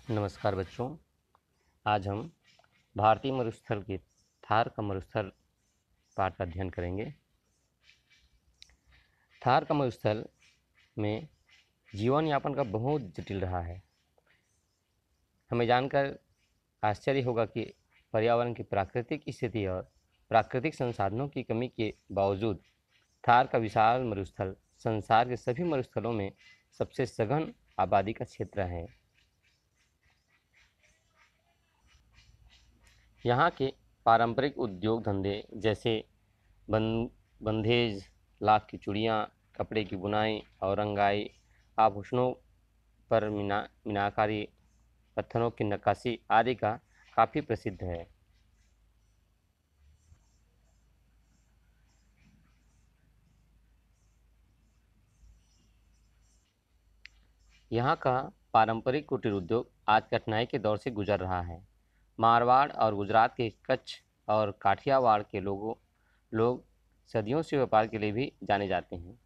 नमस्कार बच्चों। आज हम भारतीय मरुस्थल के थार का मरुस्थल पाठ का अध्ययन करेंगे। थार का मरुस्थल में जीवन यापन का बहुत जटिल रहा है। हमें जानकर आश्चर्य होगा कि पर्यावरण की प्राकृतिक स्थिति और प्राकृतिक संसाधनों की कमी के बावजूद थार का विशाल मरुस्थल संसार के सभी मरुस्थलों में सबसे सघन आबादी का क्षेत्र है। यहाँ के पारंपरिक उद्योग धंधे जैसे बंधेज, लाख की चूड़ियाँ, कपड़े की बुनाई और रंगाई, आभूषणों पर मीनाकारी, पत्थरों की नक्काशी आदि का काफ़ी प्रसिद्ध है। यहाँ का पारंपरिक कुटीर उद्योग आज कठिनाई के दौर से गुजर रहा है। मारवाड़ और गुजरात के कच्छ और काठियावाड़ के लोग सदियों से व्यापार के लिए भी जाने जाते हैं।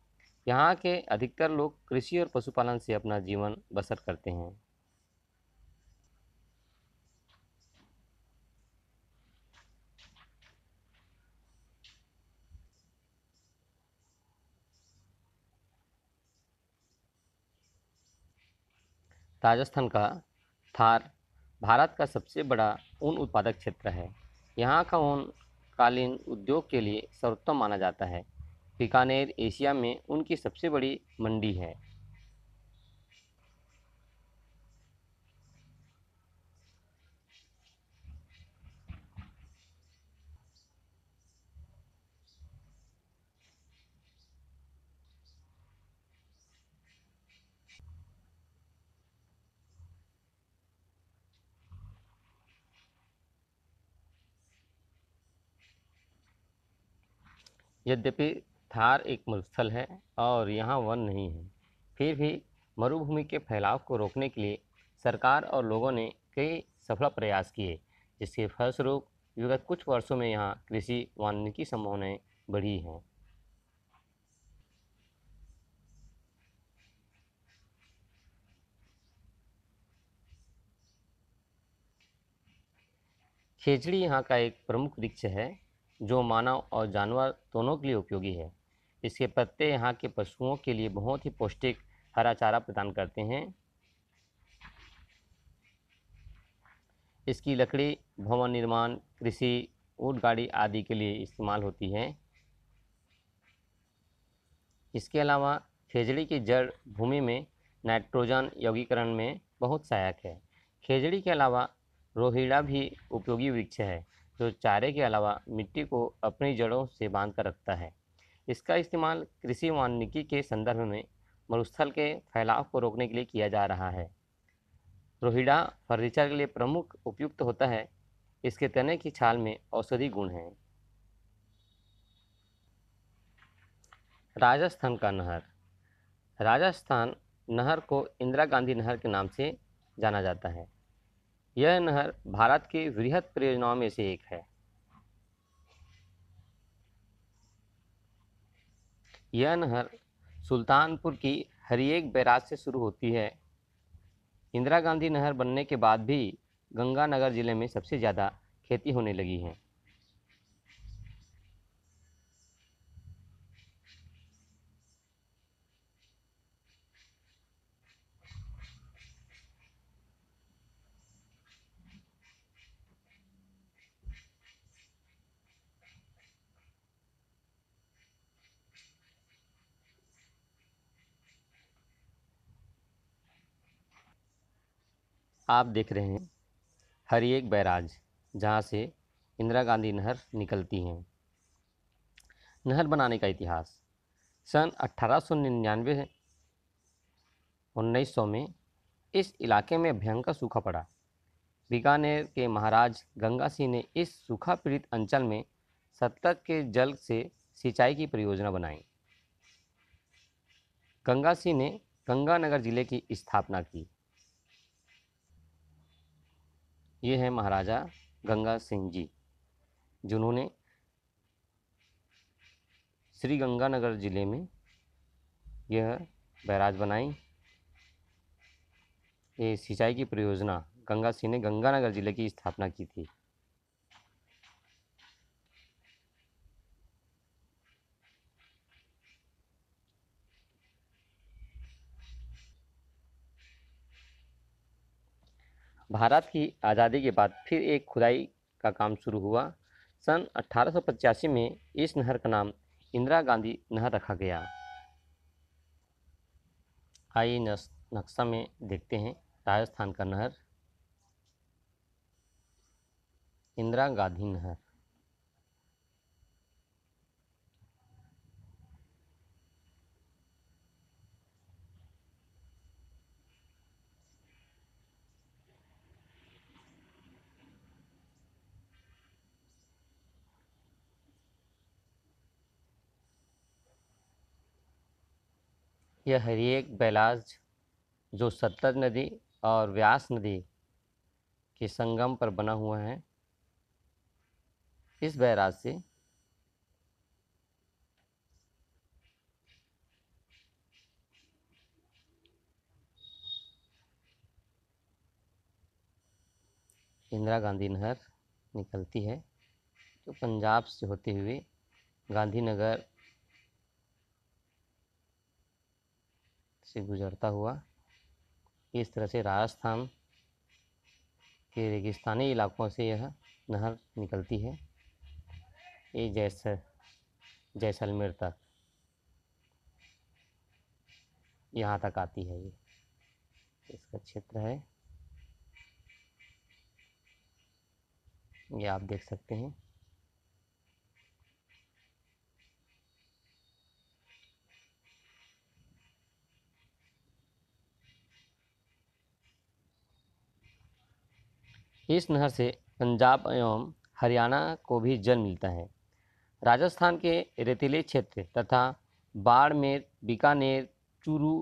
यहाँ के अधिकतर लोग कृषि और पशुपालन से अपना जीवन बसर करते हैं। राजस्थान का थार भारत का सबसे बड़ा ऊन उत्पादक क्षेत्र है। यहाँ का ऊन कालीन उद्योग के लिए सर्वोत्तम माना जाता है। बीकानेर एशिया में ऊन की सबसे बड़ी मंडी है। यद्यपि थार एक मरुस्थल है और यहाँ वन नहीं है, फिर भी मरुभूमि के फैलाव को रोकने के लिए सरकार और लोगों ने कई सफल प्रयास किए, जिसके फलस्वरूप विगत कुछ वर्षों में यहाँ कृषि वानिकी की संभावनाएं बढ़ी हैं। खेजड़ी यहाँ का एक प्रमुख वृक्ष है, जो मानव और जानवर दोनों के लिए उपयोगी है। इसके पत्ते यहाँ के पशुओं के लिए बहुत ही पौष्टिक हरा चारा प्रदान करते हैं। इसकी लकड़ी भवन निर्माण, कृषि, ऊँट गाड़ी आदि के लिए इस्तेमाल होती है। इसके अलावा खेजड़ी की जड़ भूमि में नाइट्रोजन यौगीकरण में बहुत सहायक है। खेजड़ी के अलावा रोहिड़ा भी उपयोगी वृक्ष है, जो चारे के अलावा मिट्टी को अपनी जड़ों से बांध कर रखता है। इसका इस्तेमाल कृषि वानिकी के संदर्भ में मरुस्थल के फैलाव को रोकने के लिए किया जा रहा है। रोहिड़ा फर्नीचर के लिए प्रमुख उपयुक्त होता है। इसके तने की छाल में औषधि गुण हैं। राजस्थान का नहर। राजस्थान नहर को इंदिरा गांधी नहर के नाम से जाना जाता है। यह नहर भारत की वृहद परियोजनाओं में से एक है। यह नहर सुल्तानपुर की हरिएक बैराज से शुरू होती है। इंदिरा गांधी नहर बनने के बाद भी गंगानगर जिले में सबसे ज़्यादा खेती होने लगी है। आप देख रहे हैं हरिएक बैराज, जहाँ से इंदिरा गांधी नहर निकलती हैं। नहर बनाने का इतिहास। सन 1899 1900 में इस इलाके में भयंकर सूखा पड़ा। बीकानेर के महाराज गंगा सिंह ने इस सूखा पीड़ित अंचल में सतलज के जल से सिंचाई की परियोजना बनाई। गंगा सिंह ने गंगानगर जिले की स्थापना की। ये है महाराजा गंगा सिंह जी, जिन्होंने श्री गंगानगर जिले में यह बैराज बनाई। ये सिंचाई की परियोजना गंगा सिंह ने गंगानगर जिले की स्थापना की थी। भारत की आज़ादी के बाद फिर एक खुदाई का काम शुरू हुआ। सन 1885 में इस नहर का नाम इंदिरा गांधी नहर रखा गया। आइए नक्शा में देखते हैं राजस्थान का नहर, इंदिरा गांधी नहर। यह हरिएक बैलाज जो सतलज नदी और व्यास नदी के संगम पर बना हुआ है। इस बैराज से इंदिरा गांधी नहर निकलती है, जो पंजाब से होते हुए गांधीनगर से गुजरता हुआ इस तरह से राजस्थान के रेगिस्तानी इलाकों से यह नहर निकलती है। ये जैसलमेर तक, यहाँ तक आती है। ये इसका क्षेत्र है, ये आप देख सकते हैं। इस नहर से पंजाब एवं हरियाणा को भी जल मिलता है। राजस्थान के रेतीले क्षेत्र तथा बाड़मेर, बीकानेर, चूरू,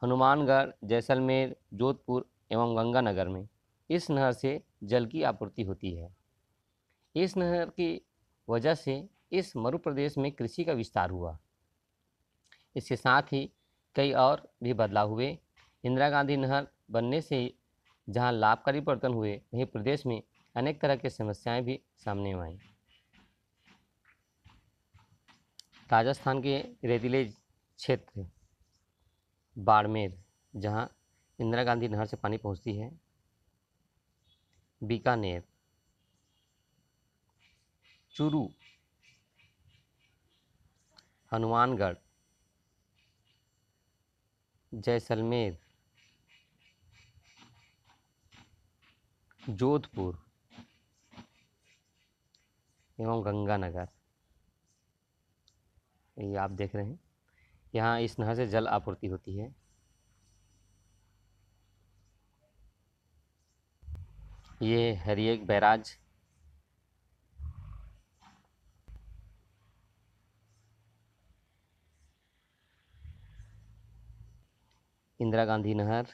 हनुमानगढ़, जैसलमेर, जोधपुर एवं गंगानगर में इस नहर से जल की आपूर्ति होती है। इस नहर की वजह से इस मरु प्रदेश में कृषि का विस्तार हुआ। इसके साथ ही कई और भी बदलाव हुए। इंदिरा गांधी नहर बनने से जहां लाभकारी परिवर्तन हुए, वहीं प्रदेश में अनेक तरह की समस्याएं भी सामने आई। राजस्थान के रेतीले क्षेत्र बाड़मेर, जहां इंदिरा गांधी नहर से पानी पहुंचती है, बीकानेर, चूरू, हनुमानगढ़, जैसलमेर, जोधपुर एवं गंगानगर, ये आप देख रहे हैं। यहाँ इस नहर से जल आपूर्ति होती है। ये हरिएक बैराज, इंदिरा गांधी नहर,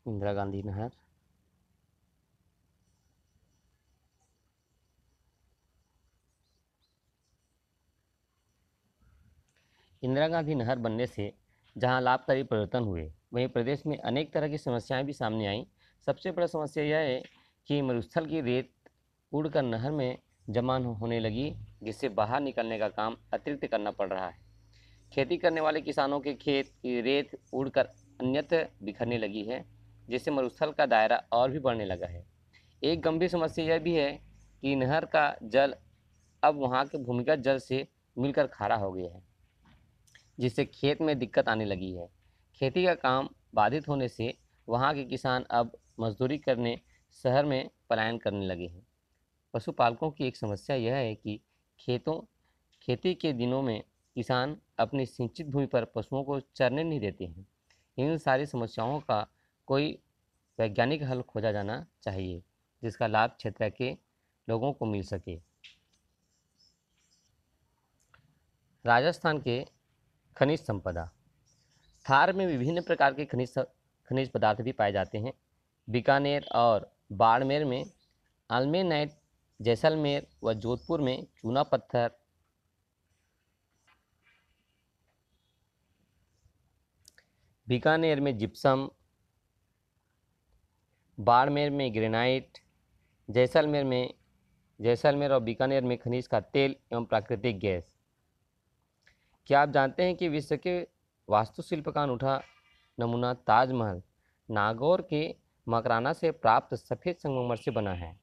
इंदिरा गांधी नहर, इंदिरा गांधी नहर बनने से जहां लाभकारी परिवर्तन हुए, वहीं प्रदेश में अनेक तरह की समस्याएं भी सामने आईं। सबसे बड़ा समस्या यह है कि मरुस्थल की रेत उड़कर नहर में जमा होने लगी, जिससे बाहर निकलने का काम अतिरिक्त करना पड़ रहा है। खेती करने वाले किसानों के खेत की रेत उड़कर अन्यत्र बिखरने लगी है, जिससे मरुस्थल का दायरा और भी बढ़ने लगा है। एक गंभीर समस्या यह भी है कि नहर का जल अब वहाँ के भूमिगत जल से मिलकर खारा हो गया है, जिससे खेत में दिक्कत आने लगी है। खेती का काम बाधित होने से वहाँ के किसान अब मजदूरी करने शहर में पलायन करने लगे हैं। पशुपालकों की एक समस्या यह है कि खेती के दिनों में किसान अपनी सिंचित भूमि पर पशुओं को चरने नहीं देते हैं। इन सारी समस्याओं का कोई वैज्ञानिक हल खोजा जाना चाहिए, जिसका लाभ क्षेत्र के लोगों को मिल सके। राजस्थान के खनिज संपदा। थार में विभिन्न प्रकार के खनिज पदार्थ भी पाए जाते हैं। बीकानेर और बाड़मेर में अल्मेनाइट, जैसलमेर व जोधपुर में चूना पत्थर, बीकानेर में जिप्सम, बाड़मेर में ग्रेनाइट, जैसलमेर और बीकानेर में खनिज का तेल एवं प्राकृतिक गैस। क्या आप जानते हैं कि विश्व के वास्तुशिल्प का अनूठा नमूना ताजमहल नागौर के मकराना से प्राप्त सफेद संगमरमर से बना है।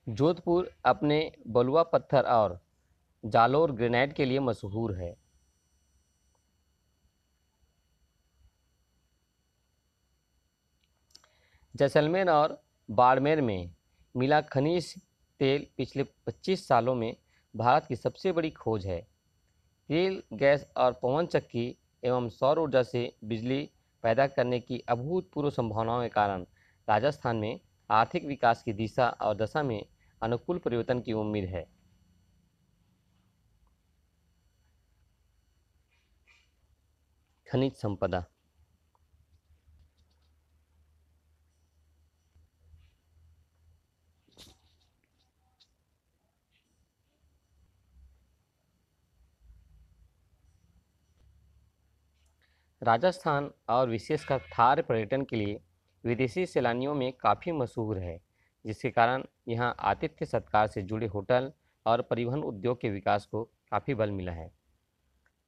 जोधपुर अपने बलुआ पत्थर और जालोर ग्रेनाइट के लिए मशहूर है। जैसलमेर और बाड़मेर में मिला खनिज तेल पिछले 25 सालों में भारत की सबसे बड़ी खोज है। तेल, गैस और पवन चक्की एवं सौर ऊर्जा से बिजली पैदा करने की अभूतपूर्व संभावनाओं के कारण राजस्थान में आर्थिक विकास की दिशा और दशा में अनुकूल परिवर्तन की उम्मीद है। खनिज संपदा। राजस्थान और विशेषकर थार पर्यटन के लिए विदेशी सैलानियों में काफ़ी मशहूर है, जिसके कारण यहाँ आतिथ्य सत्कार से जुड़े होटल और परिवहन उद्योग के विकास को काफ़ी बल मिला है।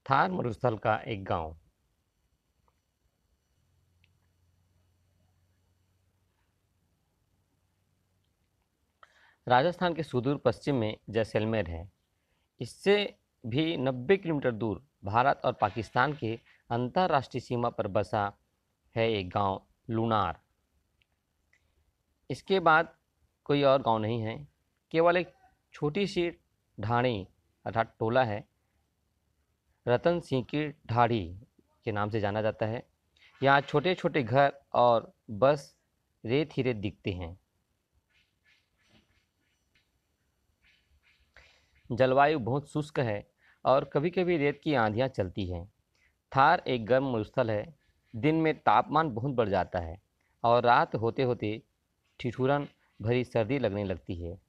थार मरुस्थल का एक गांव। राजस्थान के सुदूर पश्चिम में जैसलमेर है। इससे भी 90 किलोमीटर दूर भारत और पाकिस्तान के अंतर्राष्ट्रीय सीमा पर बसा है एक गांव लूनार। इसके बाद कोई और गांव नहीं है, केवल एक छोटी सी ढाणी अर्थात टोला है, रतन सिंह की ढाड़ी के नाम से जाना जाता है। यहाँ छोटे छोटे घर और बस रेत ही रेत दिखते हैं। जलवायु बहुत शुष्क है और कभी कभी रेत की आंधियाँ चलती हैं। थार एक गर्म मरुस्थल है। दिन में तापमान बहुत बढ़ जाता है और रात होते होते ठिठुरन भरी सर्दी लगने लगती है।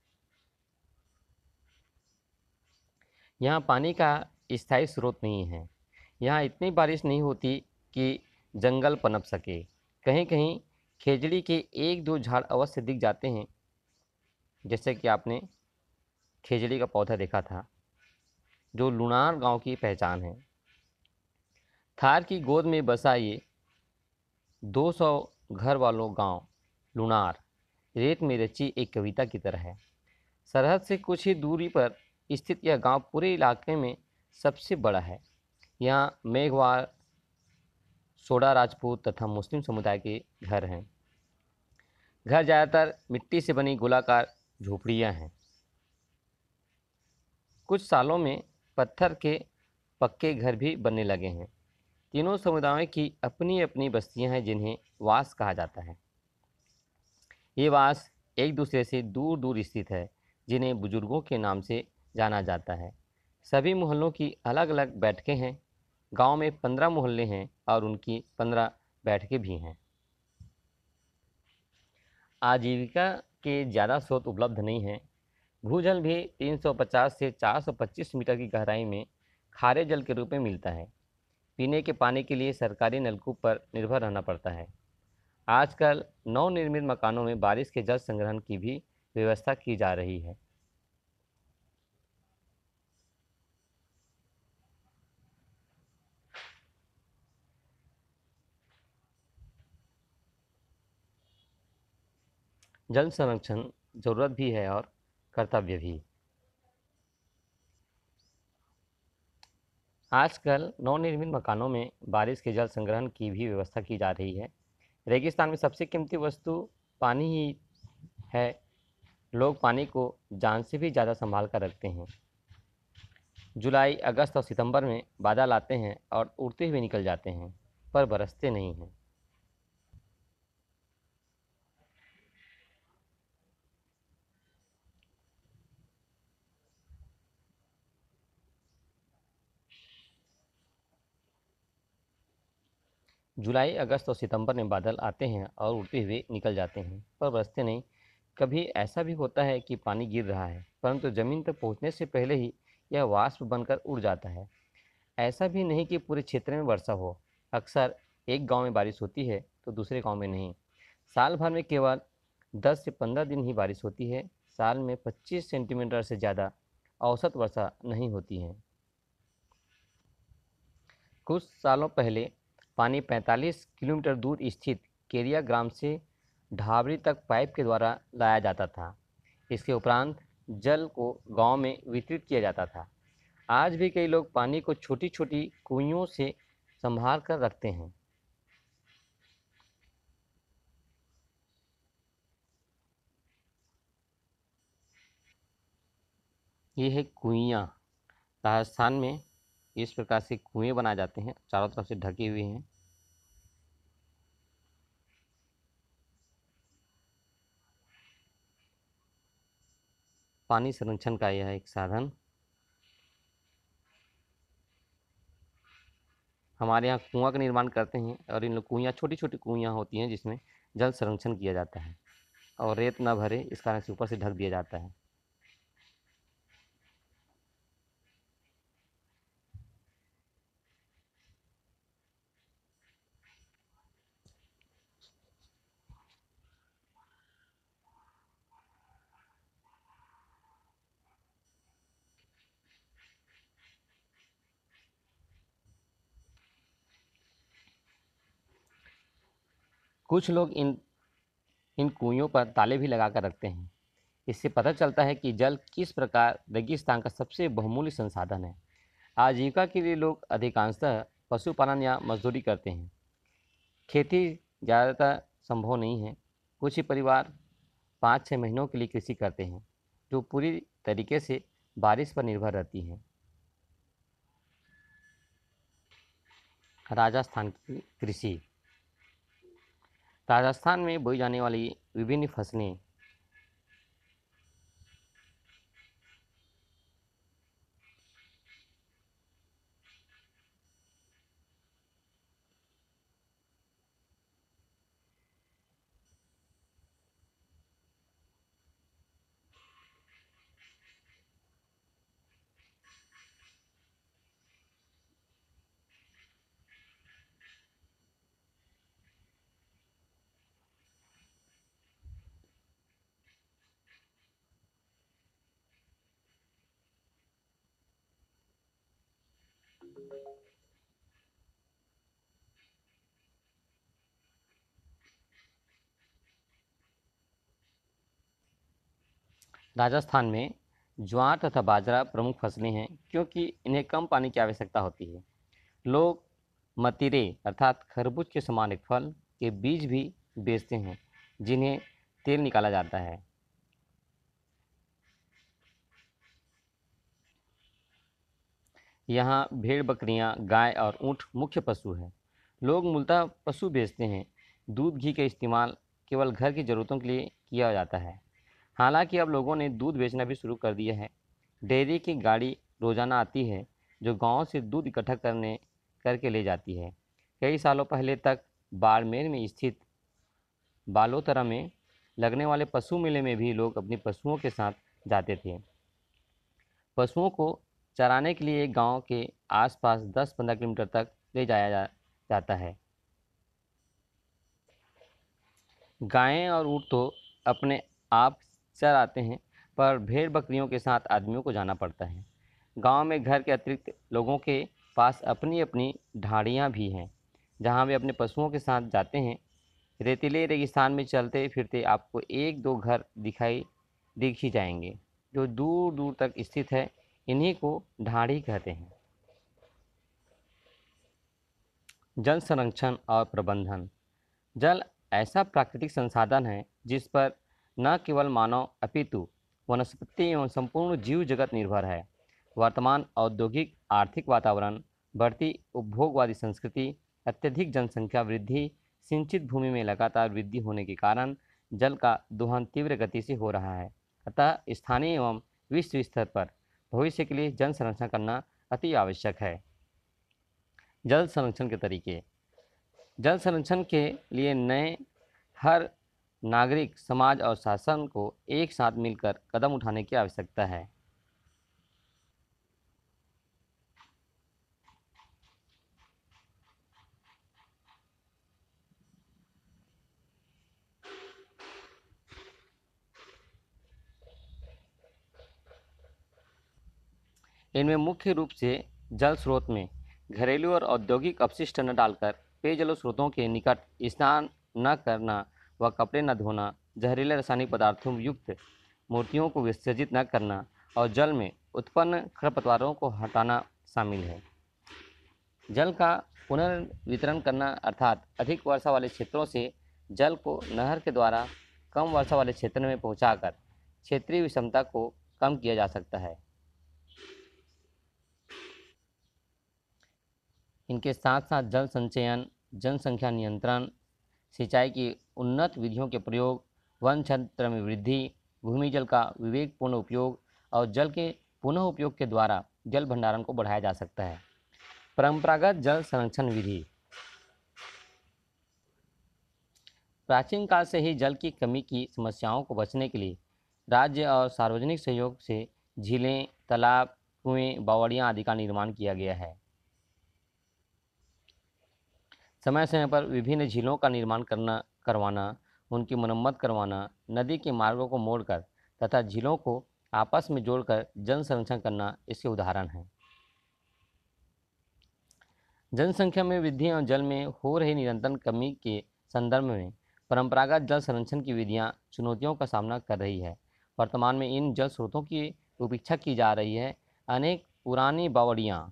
यहाँ पानी का स्थायी स्रोत नहीं है। यहाँ इतनी बारिश नहीं होती कि जंगल पनप सके। कहीं कहीं खेजड़ी के एक दो झाड़ अवश्य दिख जाते हैं, जैसे कि आपने खेजड़ी का पौधा देखा था, जो लुनार गांव की पहचान है। थार की गोद में बसा ये 200 घर वालों गांव लुनार रेत में रची एक कविता की तरह है। सरहद से कुछ ही दूरी पर स्थित यह गांव पूरे इलाके में सबसे बड़ा है। यहाँ मेघवाल, सोडा राजपूत तथा मुस्लिम समुदाय के घर हैं। घर ज़्यादातर मिट्टी से बनी गोलाकार झोपड़ियाँ हैं। कुछ सालों में पत्थर के पक्के घर भी बनने लगे हैं। तीनों समुदायों की अपनी अपनी बस्तियां हैं, जिन्हें वास कहा जाता है। ये वास एक दूसरे से दूर दूर स्थित है, जिन्हें बुजुर्गों के नाम से जाना जाता है। सभी मोहल्लों की अलग अलग बैठकें हैं। गांव में 15 मोहल्ले हैं और उनकी 15 बैठकें भी हैं। आजीविका के ज़्यादा स्रोत उपलब्ध नहीं हैं। भूजल भी 350 से 425 मीटर की गहराई में खारे जल के रूप में मिलता है। पीने के पानी के लिए सरकारी नलकूप पर निर्भर रहना पड़ता है। आजकल नवनिर्मित मकानों में बारिश के जल संग्रहण की भी व्यवस्था की जा रही है। जल संरक्षण जरूरत भी है और कर्तव्य भी। आजकल नवनिर्मित मकानों में बारिश के जल संग्रहण की भी व्यवस्था की जा रही है। रेगिस्तान में सबसे कीमती वस्तु पानी ही है। लोग पानी को जान से भी ज़्यादा संभाल कर रखते हैं। जुलाई, अगस्त और सितंबर में बादल आते हैं और उड़ते हुए निकल जाते हैं, पर बरसते नहीं हैं। जुलाई, अगस्त और सितंबर में बादल आते हैं और उड़ते हुए निकल जाते हैं, पर बरसते नहीं। कभी ऐसा भी होता है कि पानी गिर रहा है, परंतु ज़मीन तक पहुंचने से पहले ही यह वाष्प बनकर उड़ जाता है। ऐसा भी नहीं कि पूरे क्षेत्र में वर्षा हो। अक्सर एक गांव में बारिश होती है तो दूसरे गांव में नहीं। साल भर में केवल 10 से 15 दिन ही बारिश होती है। साल में 25 सेंटीमीटर से ज़्यादा औसत वर्षा नहीं होती है। कुछ सालों पहले पानी 45 किलोमीटर दूर स्थित केरिया ग्राम से ढाबरी तक पाइप के द्वारा लाया जाता था। इसके उपरांत जल को गांव में वितरित किया जाता था। आज भी कई लोग पानी को छोटी छोटी कुइयों से संभाल कर रखते हैं। ये है कुइयाँ। राजस्थान में इस प्रकार से कुएं बनाए जाते हैं, चारों तरफ से ढके हुए हैं। पानी संरक्षण का यह एक साधन। हमारे यहाँ कुआं का निर्माण करते हैं और इन लोग कुइयाँ छोटी छोटी कुइयाँ होती हैं जिसमें जल संरक्षण किया जाता है और रेत न भरे इस कारण से ऊपर से ढक दिया जाता है। कुछ लोग इन इन कुइयों पर ताले भी लगा कर रखते हैं। इससे पता चलता है कि जल किस प्रकार रेगिस्तान का सबसे बहुमूल्य संसाधन है। आजीविका के लिए लोग अधिकांशतः पशुपालन या मजदूरी करते हैं। खेती ज़्यादातर संभव नहीं है। कुछ ही परिवार 5-6 महीनों के लिए कृषि करते हैं, जो पूरी तरीके से बारिश पर निर्भर रहती है। राजस्थान की कृषि। राजस्थान में बोई जाने वाली विभिन्न फसलें। राजस्थान में ज्वार तथा बाजरा प्रमुख फसलें हैं क्योंकि इन्हें कम पानी की आवश्यकता होती है। लोग मतीरे अर्थात खरबूज के समान एक फल के बीज भी बेचते हैं जिन्हें तेल निकाला जाता है। यहाँ भेड़, बकरियाँ, गाय और ऊँट मुख्य पशु हैं। लोग मूलतः पशु बेचते हैं। दूध, घी का इस्तेमाल केवल घर की ज़रूरतों के लिए किया जाता है। हालांकि अब लोगों ने दूध बेचना भी शुरू कर दिया है। डेयरी की गाड़ी रोजाना आती है जो गांव से दूध इकट्ठा करने करके ले जाती है। कई सालों पहले तक बाड़मेर में स्थित बालोतरा में लगने वाले पशु मेले में भी लोग अपने पशुओं के साथ जाते थे। पशुओं को चराने के लिए गांव के आसपास 10-15 किलोमीटर तक ले जाता है। गायें और ऊँट तो अपने आप चर आते हैं, पर भेड़ बकरियों के साथ आदमियों को जाना पड़ता है। गांव में घर के अतिरिक्त लोगों के पास अपनी अपनी ढाड़ियाँ भी हैं, जहां वे अपने पशुओं के साथ जाते हैं। रेतीले रेगिस्तान में चलते फिरते आपको एक दो घर दिख ही जाएंगे, जो दूर दूर तक स्थित है। इन्हीं को ढाड़ी कहते हैं। जल संरक्षण और प्रबंधन। जल ऐसा प्राकृतिक संसाधन है जिस पर न केवल मानव अपितु वनस्पति एवं संपूर्ण जीव जगत निर्भर है। वर्तमान औद्योगिक आर्थिक वातावरण, बढ़ती उपभोगवादी संस्कृति, अत्यधिक जनसंख्या वृद्धि, सिंचित भूमि में लगातार वृद्धि होने के कारण जल का दोहन तीव्र गति से हो रहा है। अतः स्थानीय एवं विश्व स्तर पर भविष्य के लिए जल संरक्षण करना अति आवश्यक है। जल संरक्षण के तरीके। जल संरक्षण के लिए नए हर नागरिक, समाज और शासन को एक साथ मिलकर कदम उठाने की आवश्यकता है। इनमें मुख्य रूप से जल स्रोत में घरेलू और औद्योगिक अपशिष्ट न डालकर पेयजल स्रोतों के निकट स्नान न करना व कपड़े न धोना, जहरीले रासायनिक पदार्थों युक्त मूर्तियों को विसर्जित न करना और जल में उत्पन्न खरपतवारों को हटाना शामिल है। जल का पुनर्वितरण करना अर्थात अधिक वर्षा वाले क्षेत्रों से जल को नहर के द्वारा कम वर्षा वाले क्षेत्र में पहुंचाकर क्षेत्रीय विषमता को कम किया जा सकता है। इनके साथ साथ जल संचयन, जनसंख्या नियंत्रण, सिंचाई की उन्नत विधियों के प्रयोग, वन क्षेत्र में वृद्धि, भूमि जल का विवेकपूर्ण उपयोग और जल के पुनः उपयोग के द्वारा जल भंडारण को बढ़ाया जा सकता है। परंपरागत जल संरक्षण विधि। प्राचीन काल से ही जल की कमी की समस्याओं को बचने के लिए राज्य और सार्वजनिक सहयोग से झीलें, तालाब, कुएं, बावड़ियां आदि का निर्माण किया गया है। समय समय पर विभिन्न झीलों का निर्माण करवाना, उनकी मरम्मत करवाना, नदी के मार्गों को मोड़कर तथा झीलों को आपस में जोड़कर जल संरक्षण करना इसके उदाहरण हैं। जनसंख्या में वृद्धि और जल में हो रही निरंतर कमी के संदर्भ में परंपरागत जल संरक्षण की विधियां चुनौतियों का सामना कर रही है। वर्तमान में इन जल स्रोतों की उपेक्षा की जा रही है। अनेक पुरानी बावड़ियाँ,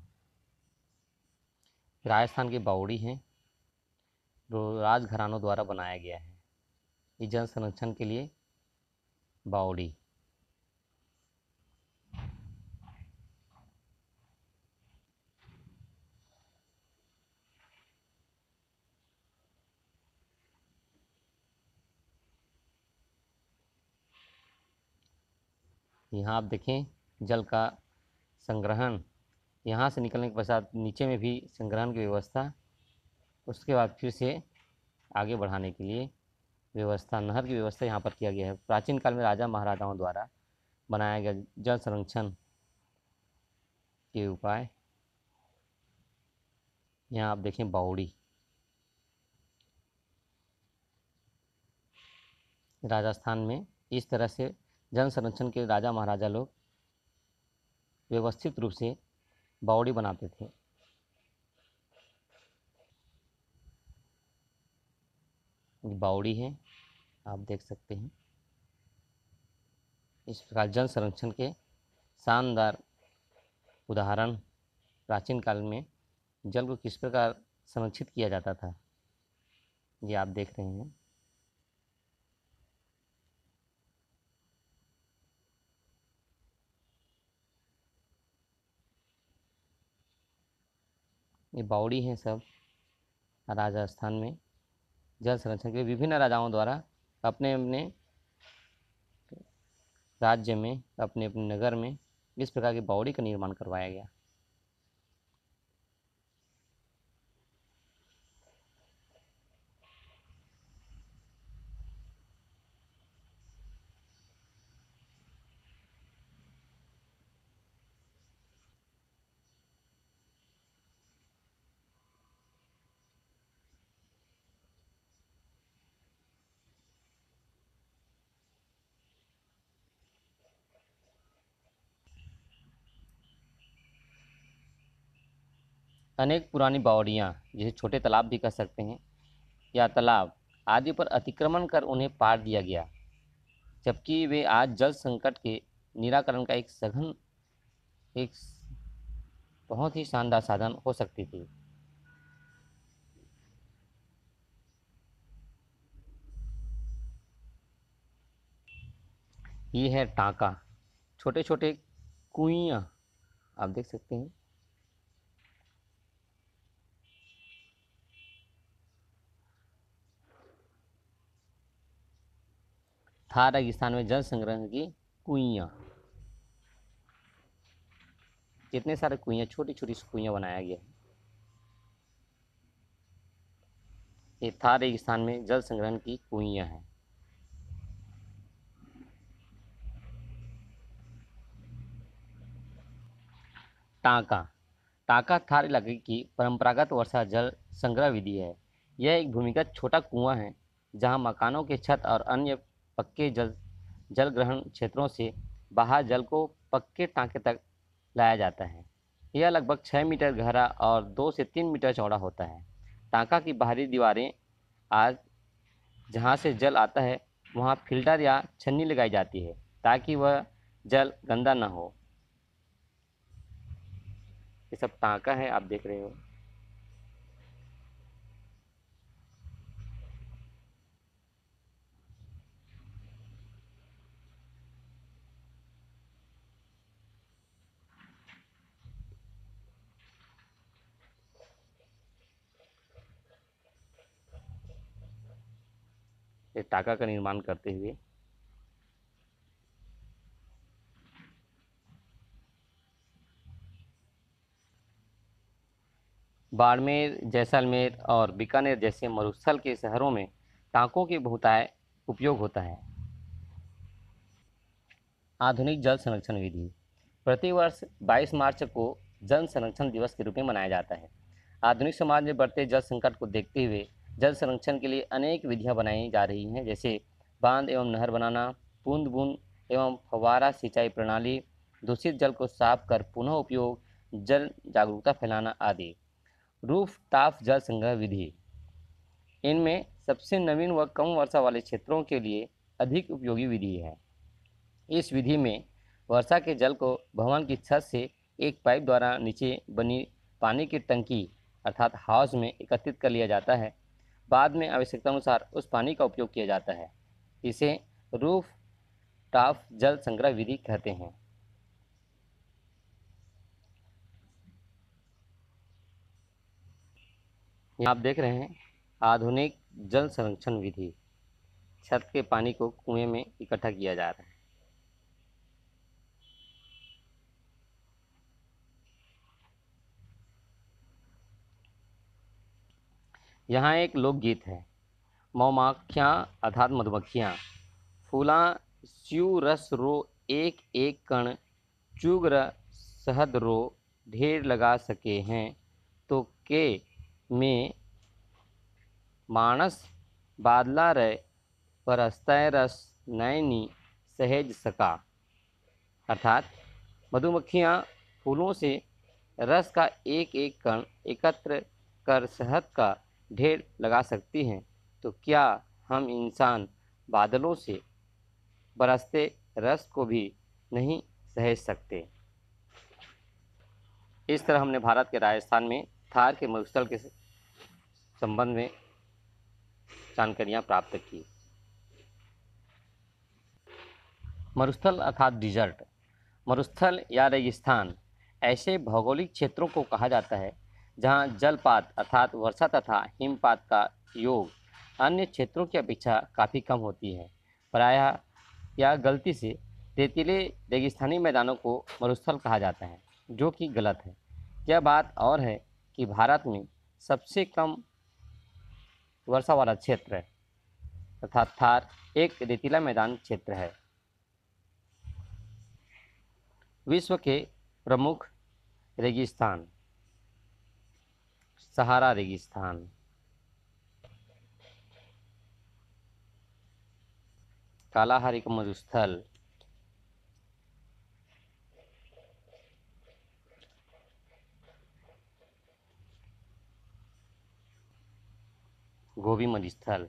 राजस्थान की बावड़ी हैं जो राजघरानों द्वारा बनाया गया है। ये जल संरक्षण के लिए बावड़ी। यहाँ आप देखें जल का संग्रहण, यहाँ से निकलने के पश्चात नीचे में भी संग्रहण की व्यवस्था, उसके बाद फिर से आगे बढ़ाने के लिए व्यवस्था, नहर की व्यवस्था यहाँ पर किया गया है। प्राचीन काल में राजा महाराजाओं द्वारा बनाया गया जल संरक्षण के उपाय। यहाँ आप देखें बावड़ी, राजस्थान में इस तरह से जल संरक्षण के राजा महाराजा लोग व्यवस्थित रूप से बावड़ी बनाते थे। बावड़ी है, आप देख सकते हैं। इस प्रकार जल संरक्षण के शानदार उदाहरण प्राचीन काल में जल को किस प्रकार संरक्षित किया जाता था, ये आप देख रहे हैं। ये बावड़ी हैं सब राजस्थान में जल संरक्षण के विभिन्न राजाओं द्वारा अपने अपने राज्य में, अपने अपने नगर में इस प्रकार की बावड़ी का निर्माण करवाया गया। अनेक पुरानी बावड़ियाँ, जिसे छोटे तालाब भी कह सकते हैं, या तालाब आदि पर अतिक्रमण कर उन्हें पार दिया गया, जबकि वे आज जल संकट के निराकरण का एक बहुत ही शानदार साधन हो सकती थी। ये है टाँका, छोटे छोटे कुइयाँ, आप देख सकते हैं। थार रेगिस्तान में जल संग्रह की कुइयाँ, कितने सारे कुइयाँ, छोटी छोटी कुइयाँ बनाया गया है। ये थार रेगिस्तान में जल संग्रहण की कुइयां हैं। टांका। टांका थार इलाके की परंपरागत वर्षा जल संग्रह विधि है। यह एक भूमिगत छोटा कुआं है जहां मकानों के छत और अन्य पक्के जल ग्रहण क्षेत्रों से बाहर जल को पक्के टांके तक लाया जाता है। यह लगभग 6 मीटर गहरा और 2 से 3 मीटर चौड़ा होता है। टांका की बाहरी दीवारें आज जहाँ से जल आता है वहाँ फिल्टर या छन्नी लगाई जाती है ताकि वह जल गंदा न हो। ये सब टांका है, आप देख रहे हो। ये टांका का निर्माण करते हुए बाड़मेर, जैसलमेर और बीकानेर जैसे मरुस्थल के शहरों में टांकों के बहुतायत उपयोग होता है। आधुनिक जल संरक्षण विधि। प्रतिवर्ष 22 मार्च को जल संरक्षण दिवस के रूप में मनाया जाता है। आधुनिक समाज में बढ़ते जल संकट को देखते हुए जल संरक्षण के लिए अनेक विधियां बनाई जा रही हैं, जैसे बांध एवं नहर बनाना, बूंद बूंद एवं फव्वारा सिंचाई प्रणाली, दूषित जल को साफ कर पुनः उपयोग, जल जागरूकता फैलाना आदि। रूफ टॉप जल संग्रह विधि। इनमें सबसे नवीन व कम वर्षा वाले क्षेत्रों के लिए अधिक उपयोगी विधि है। इस विधि में वर्षा के जल को भवन की छत से एक पाइप द्वारा नीचे बनी पानी की टंकी अर्थात हाउस में एकत्रित कर लिया जाता है। बाद में आवश्यकता अनुसार उस पानी का उपयोग किया जाता है। इसे रूफ टॉप जल संग्रह विधि कहते हैं। यहाँ आप देख रहे हैं आधुनिक जल संरक्षण विधि। छत के पानी को कुएं में इकट्ठा किया जा रहा है। यहाँ एक लोकगीत है। मौमाखियाँ अर्थात मधुमक्खियाँ फूला स्यू रस रो एक एक कण चुग र शहद रो ढेर लगा सके हैं तो के में मानस बादला रे परस्तय रस नैनी सहेज सका। अर्थात मधुमक्खियाँ फूलों से रस का एक एक कण एकत्र कर शहद का ढेर लगा सकती हैं, तो क्या हम इंसान बादलों से बरसते रस को भी नहीं सहेज सकते। इस तरह हमने भारत के राजस्थान में थार के मरुस्थल के संबंध में जानकारियाँ प्राप्त की। मरुस्थल अर्थात डिजर्ट। मरुस्थल या रेगिस्तान ऐसे भौगोलिक क्षेत्रों को कहा जाता है जहाँ जलपात अर्थात वर्षा तथा हिमपात का योग अन्य क्षेत्रों की अपेक्षा काफ़ी कम होती है। प्रायः या गलती से रेतीले रेगिस्तानी मैदानों को मरुस्थल कहा जाता है, जो कि गलत है। यह बात और है कि भारत में सबसे कम वर्षा वाला क्षेत्र अर्थात थार एक रेतीला मैदान क्षेत्र है। विश्व के प्रमुख रेगिस्तान। सहारा रेगिस्तान, कालाहारी का मरुस्थल, गोबी मरुस्थल।